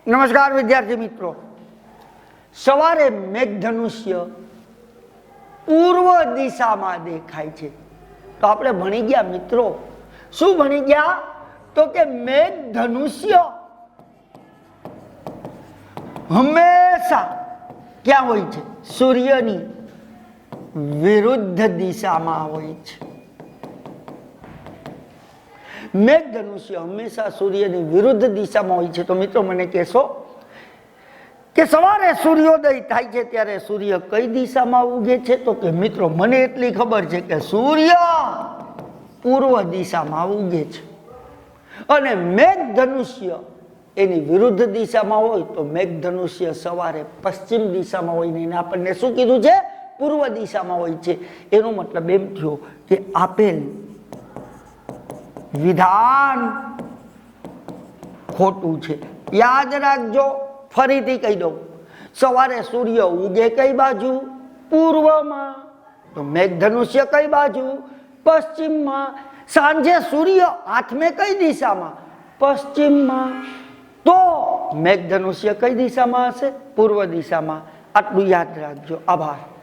નમસ્કાર વિદ્યાર્થી મિત્રો, સવારે મેઘધનુષ્ય પૂર્વ દિશામાં દેખાય છે. તો આપણે ભણી ગયા મિત્રો, શું ભણી ગયા? તો કે મેઘધનુષ્ય હંમેશા ક્યાં હોય છે? સૂર્યની વિરુદ્ધ દિશામાં હોય છે. મેઘધનુષ્ય હંમેશા સૂર્યની વિરુદ્ધ દિશામાં હોય છે. તો મિત્રો મને કહેશો કે સવારે સૂર્યોદય થાય છે ત્યારે સૂર્ય કઈ દિશામાં ઉગે છે? તો કે મિત્રો મને એટલી ખબર છે કે સૂર્ય પૂર્વ દિશામાં ઉગે છે. અને મેઘધનુષ્ય એની વિરુદ્ધ દિશામાં હોય તો મેઘધનુષ્ય સવારે પશ્ચિમ દિશામાં હોય ને આપણને શું કીધું છે? પૂર્વ દિશામાં હોય છે. એનો મતલબ એમ થયો કે આપેલ વિધાન ખોટું છે. યાદ રાખજો, ફરીથી કહી દઉં, સવારે સૂર્ય ઉગે કઈ બાજુ? પૂર્વમાં. તો મેઘધનુષ્ય કઈ બાજુ? પશ્ચિમમાં. સાંજે સૂર્ય આથમે કઈ દિશામાં? પશ્ચિમમાં. તો મેઘધનુષ્ય કઈ દિશામાં હશે? પૂર્વ દિશામાં. આટલું યાદ રાખજો. આભાર.